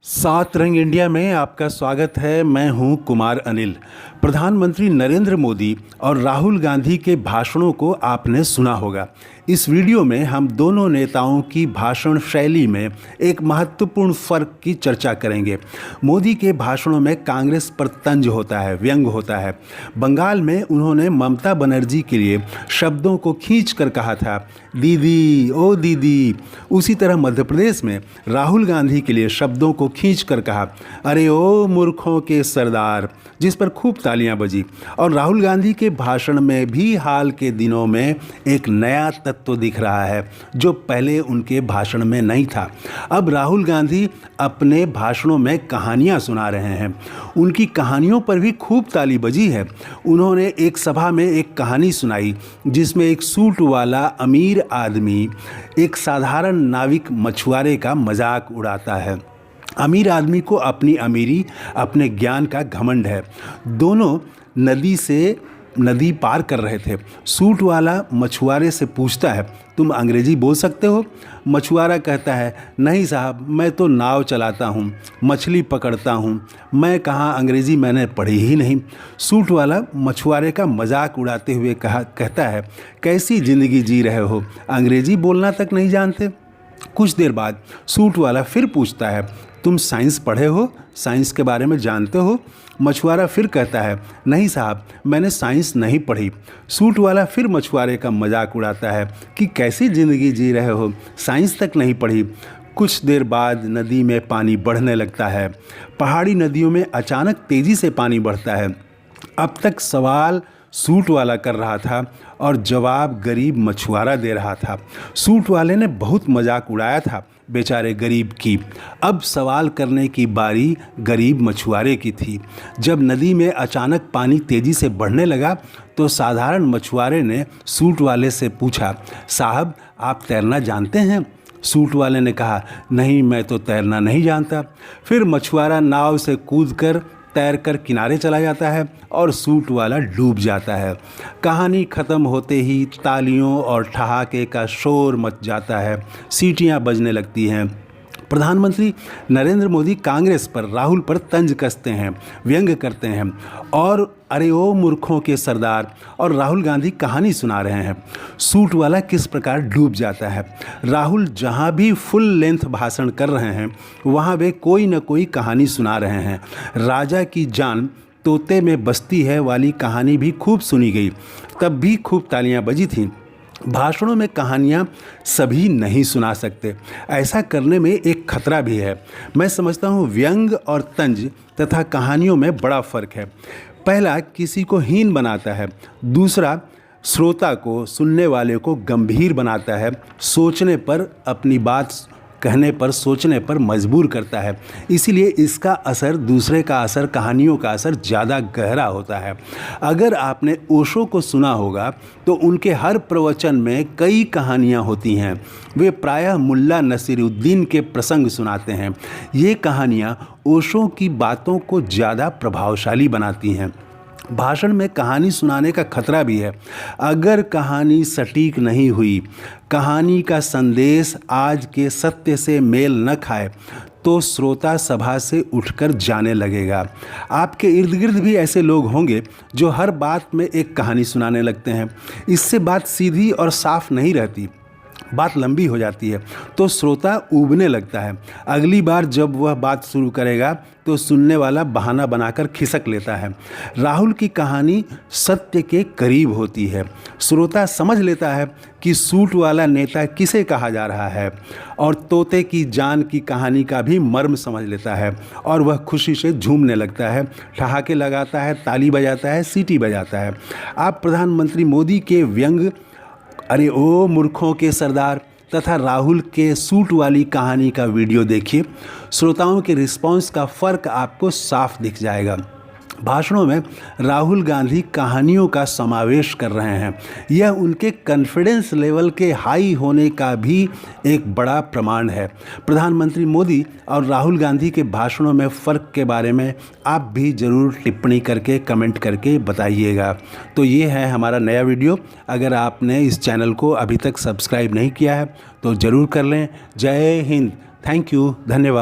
सात रंग इंडिया में आपका स्वागत है। मैं हूं कुमार अनिल। प्रधानमंत्री नरेंद्र मोदी और राहुल गांधी के भाषणों को आपने सुना होगा। इस वीडियो में हम दोनों नेताओं की भाषण शैली में एक महत्वपूर्ण फर्क की चर्चा करेंगे। मोदी के भाषणों में कांग्रेस पर तंज होता है, व्यंग होता है। बंगाल में उन्होंने ममता बनर्जी के लिए शब्दों को खींच कर कहा था, दीदी ओ दीदी। उसी तरह मध्य प्रदेश में राहुल गांधी के लिए शब्दों को खींच कर कहा, अरे ओ मूर्खों के सरदार, जिस पर खूब तालियां बजी। और राहुल गांधी के भाषण में भी हाल के दिनों में एक नया तत्व दिख रहा है जो पहले उनके भाषण में नहीं था। अब राहुल गांधी अपने भाषणों में कहानियां सुना रहे हैं। उनकी कहानियों पर भी खूब ताली बजी है। उन्होंने एक सभा में एक कहानी सुनाई जिसमें एक सूट वाला अमीर आदमी एक साधारण नाविक मछुआरे का मजाक उड़ाता है। अमीर आदमी को अपनी अमीरी, अपने ज्ञान का घमंड है। दोनों नदी पार कर रहे थे। सूट वाला मछुआरे से पूछता है, तुम अंग्रेजी बोल सकते हो? मछुआरा कहता है, नहीं साहब, मैं तो नाव चलाता हूँ, मछली पकड़ता हूँ, मैं कहाँ अंग्रेजी मैंने पढ़ी ही नहीं। सूट वाला मछुआरे का मजाक उड़ाते हुए कहता है, कैसी ज़िंदगी जी रहे हो, अंग्रेजी बोलना तक नहीं जानते? कुछ देर बाद सूट वाला फिर पूछता है, तुम साइंस पढ़े हो, साइंस के बारे में जानते हो? मछुआरा फिर कहता है, नहीं साहब, मैंने साइंस नहीं पढ़ी। सूट वाला फिर मछुआरे का मजाक उड़ाता है कि कैसी ज़िंदगी जी रहे हो, साइंस तक नहीं पढ़ी। कुछ देर बाद नदी में पानी बढ़ने लगता है। पहाड़ी नदियों में अचानक तेज़ी से पानी बढ़ता है। अब तक सवाल सूट वाला कर रहा था और जवाब गरीब मछुआरा दे रहा था। सूट वाले ने बहुत मजाक उड़ाया था बेचारे गरीब की। अब सवाल करने की बारी गरीब मछुआरे की थी। जब नदी में अचानक पानी तेज़ी से बढ़ने लगा तो साधारण मछुआरे ने सूट वाले से पूछा, साहब आप तैरना जानते हैं? सूट वाले ने कहा, नहीं, मैं तो तैरना नहीं जानता। फिर मछुआरा नाव से कूदकर तैरकर किनारे चला जाता है और सूट वाला डूब जाता है। कहानी ख़त्म होते ही तालियों और ठहाके का शोर मच जाता है, सीटियां बजने लगती हैं। प्रधानमंत्री नरेंद्र मोदी कांग्रेस पर, राहुल पर तंज कसते हैं, व्यंग करते हैं और अरे ओ मूर्खों के सरदार, और राहुल गांधी कहानी सुना रहे हैं। सूट वाला किस प्रकार डूब जाता है। राहुल जहां भी फुल लेंथ भाषण कर रहे हैं वहां वे कोई न कोई कहानी सुना रहे हैं। राजा की जान तोते में बसती है वाली कहानी भी खूब सुनी गई, तब भी खूब तालियां बजी थीं। भाषणों में कहानियाँ सभी नहीं सुना सकते। ऐसा करने में एक खतरा भी है। मैं समझता हूँ व्यंग और तंज तथा कहानियों में बड़ा फ़र्क है। पहला किसी को हीन बनाता है, दूसरा श्रोता को, सुनने वाले को गंभीर बनाता है, सोचने पर, अपनी बात कहने पर, सोचने पर मजबूर करता है। इसीलिए इसका असर, दूसरे का असर, कहानियों का असर ज़्यादा गहरा होता है। अगर आपने ओशो को सुना होगा तो उनके हर प्रवचन में कई कहानियाँ होती हैं। वे प्रायः मुल्ला नसीरुद्दीन के प्रसंग सुनाते हैं। ये कहानियाँ ओशो की बातों को ज़्यादा प्रभावशाली बनाती हैं। भाषण में कहानी सुनाने का खतरा भी है। अगर कहानी सटीक नहीं हुई, कहानी का संदेश आज के सत्य से मेल न खाए तो श्रोता सभा से उठकर जाने लगेगा। आपके इर्द गिर्द भी ऐसे लोग होंगे जो हर बात में एक कहानी सुनाने लगते हैं। इससे बात सीधी और साफ नहीं रहती, बात लंबी हो जाती है तो श्रोता ऊबने लगता है। अगली बार जब वह बात शुरू करेगा तो सुनने वाला बहाना बनाकर खिसक लेता है। राहुल की कहानी सत्य के करीब होती है। श्रोता समझ लेता है कि सूट वाला नेता किसे कहा जा रहा है और तोते की जान की कहानी का भी मर्म समझ लेता है और वह खुशी से झूमने लगता है, ठहाके लगाता है, ताली बजाता है, सीटी बजाता है। आप प्रधानमंत्री मोदी के व्यंग, अरे ओ मूर्खों के सरदार तथा राहुल के सूट वाली कहानी का वीडियो देखिए। श्रोताओं के रिस्पांस का फ़र्क आपको साफ दिख जाएगा। भाषणों में राहुल गांधी कहानियों का समावेश कर रहे हैं। यह उनके कॉन्फिडेंस लेवल के हाई होने का भी एक बड़ा प्रमाण है। प्रधानमंत्री मोदी और राहुल गांधी के भाषणों में फ़र्क के बारे में आप भी ज़रूर टिप्पणी करके, कमेंट करके बताइएगा। तो ये है हमारा नया वीडियो। अगर आपने इस चैनल को अभी तक सब्सक्राइब नहीं किया है तो ज़रूर कर लें। जय हिंद, थैंक यू, धन्यवाद।